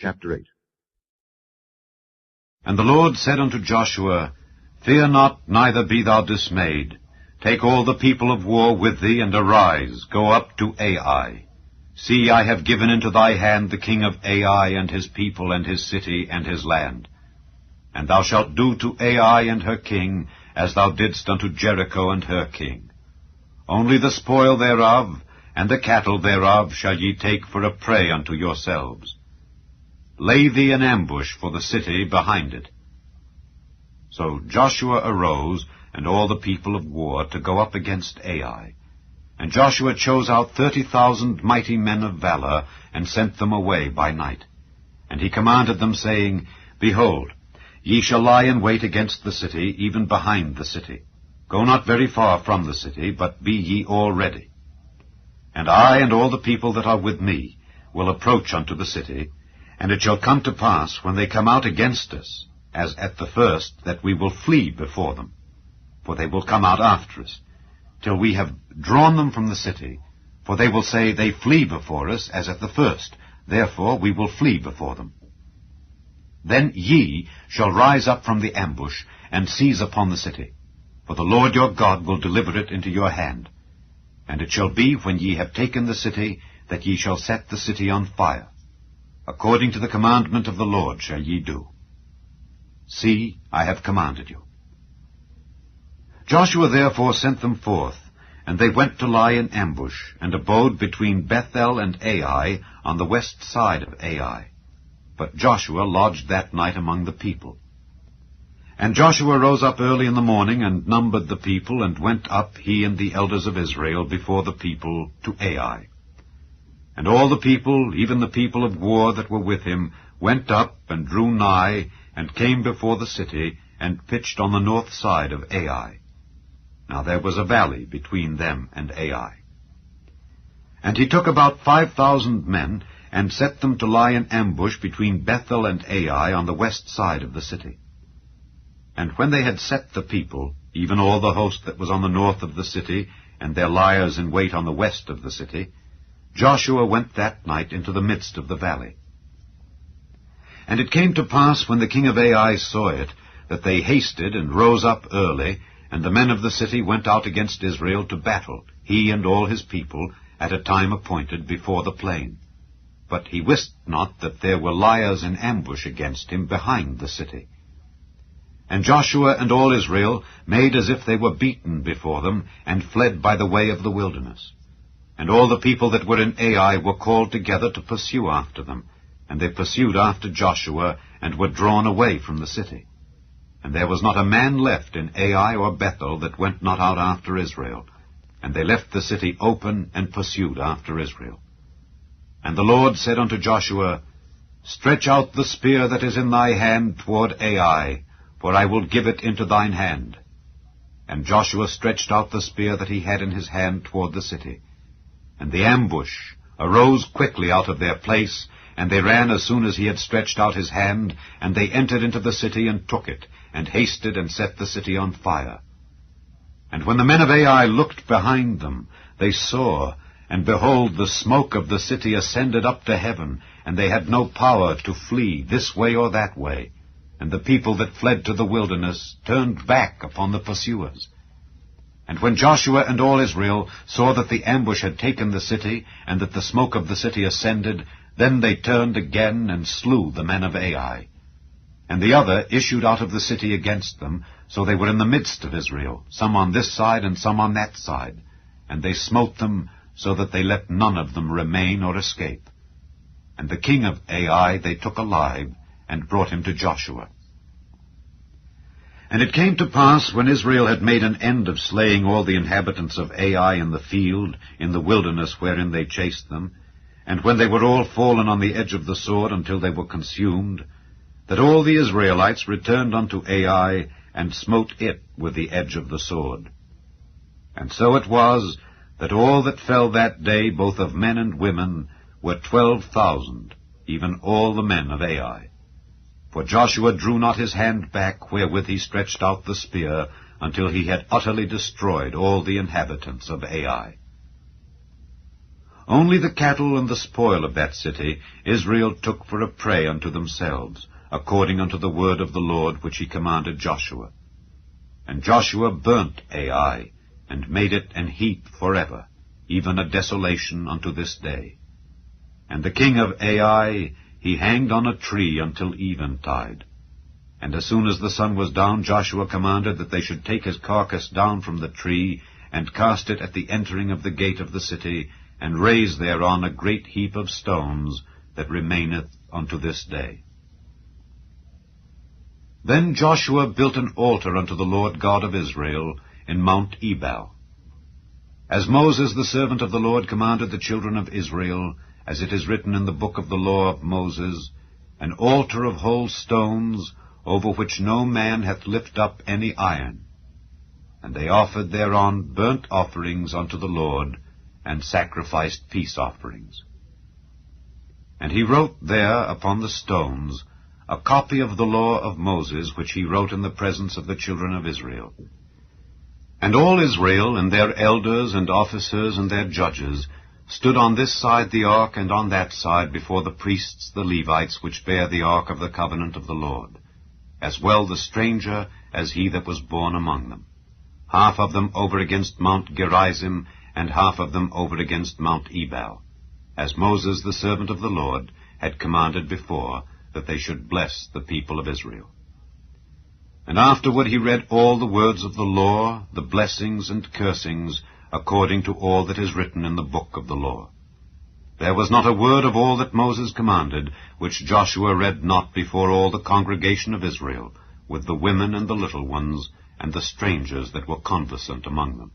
Chapter 8. And the Lord said unto Joshua, Fear not, neither be thou dismayed. Take all the people of war with thee, and arise, go up to Ai. See, I have given into thy hand the king of Ai, and his people, and his city, and his land. And thou shalt do to Ai and her king, as thou didst unto Jericho and her king. Only the spoil thereof, and the cattle thereof, shall ye take for a prey unto yourselves. Lay thee an ambush for the city behind it. So Joshua arose, and all the people of war, to go up against Ai. And Joshua chose out 30,000 mighty men of valor, and sent them away by night. And he commanded them, saying, Behold, ye shall lie in wait against the city, even behind the city. Go not very far from the city, but be ye all ready. And I and all the people that are with me will approach unto the city, and it shall come to pass, when they come out against us, as at the first, that we will flee before them. For they will come out after us, till we have drawn them from the city. For they will say, They flee before us, as at the first. Therefore we will flee before them. Then ye shall rise up from the ambush, and seize upon the city. For the Lord your God will deliver it into your hand. And it shall be, when ye have taken the city, that ye shall set the city on fire. According to the commandment of the Lord shall ye do. See, I have commanded you. Joshua therefore sent them forth, and they went to lie in ambush, and abode between Bethel and Ai, on the west side of Ai. But Joshua lodged that night among the people. And Joshua rose up early in the morning, and numbered the people, and went up, he and the elders of Israel, before the people, to Ai. And all the people, even the people of war that were with him, went up, and drew nigh, and came before the city, and pitched on the north side of Ai. Now there was a valley between them and Ai. And he took about 5,000 men, and set them to lie in ambush between Bethel and Ai on the west side of the city. And when they had set the people, even all the host that was on the north of the city, and their liers in wait on the west of the city, Joshua went that night into the midst of the valley. And it came to pass, when the king of Ai saw it, that they hasted and rose up early, and the men of the city went out against Israel to battle, he and all his people, at a time appointed before the plain. But he wist not that there were liers in ambush against him behind the city. And Joshua and all Israel made as if they were beaten before them, and fled by the way of the wilderness. And all the people that were in Ai were called together to pursue after them. And they pursued after Joshua, and were drawn away from the city. And there was not a man left in Ai or Bethel that went not out after Israel. And they left the city open, and pursued after Israel. And the Lord said unto Joshua, Stretch out the spear that is in thy hand toward Ai, for I will give it into thine hand. And Joshua stretched out the spear that he had in his hand toward the city. And the ambush arose quickly out of their place, and they ran as soon as he had stretched out his hand, and they entered into the city and took it, and hasted and set the city on fire. And when the men of Ai looked behind them, they saw, and behold, the smoke of the city ascended up to heaven, and they had no power to flee this way or that way. And the people that fled to the wilderness turned back upon the pursuers. And when Joshua and all Israel saw that the ambush had taken the city, and that the smoke of the city ascended, then they turned again and slew the men of Ai. And the other issued out of the city against them, so they were in the midst of Israel, some on this side and some on that side. And they smote them, so that they let none of them remain or escape. And the king of Ai they took alive, and brought him to Joshua. And it came to pass, when Israel had made an end of slaying all the inhabitants of Ai in the field, in the wilderness wherein they chased them, and when they were all fallen on the edge of the sword until they were consumed, that all the Israelites returned unto Ai, and smote it with the edge of the sword. And so it was, that all that fell that day, both of men and women, were 12,000, even all the men of Ai. For Joshua drew not his hand back wherewith he stretched out the spear, until he had utterly destroyed all the inhabitants of Ai. Only the cattle and the spoil of that city Israel took for a prey unto themselves, according unto the word of the Lord which he commanded Joshua. And Joshua burnt Ai, and made it an heap forever, even a desolation unto this day. And the king of Ai he hanged on a tree until eventide. And as soon as the sun was down, Joshua commanded that they should take his carcass down from the tree, and cast it at the entering of the gate of the city, and raise thereon a great heap of stones, that remaineth unto this day. Then Joshua built an altar unto the Lord God of Israel in Mount Ebal. As Moses the servant of the Lord commanded the children of Israel, as it is written in the book of the law of Moses, an altar of whole stones, over which no man hath lift up any iron. And they offered thereon burnt offerings unto the Lord, and sacrificed peace offerings. And he wrote there upon the stones a copy of the law of Moses, which he wrote in the presence of the children of Israel. And all Israel, and their elders and officers and their judges, stood on this side the ark and on that side before the priests the Levites, which bear the ark of the covenant of the Lord, as well the stranger as he that was born among them, half of them over against Mount Gerizim, and half of them over against Mount Ebal, as Moses the servant of the Lord had commanded before, that they should bless the people of Israel. And afterward he read all the words of the law, the blessings and cursings, according to all that is written in the book of the law. There was not a word of all that Moses commanded, which Joshua read not before all the congregation of Israel, with the women and the little ones, and the strangers that were conversant among them.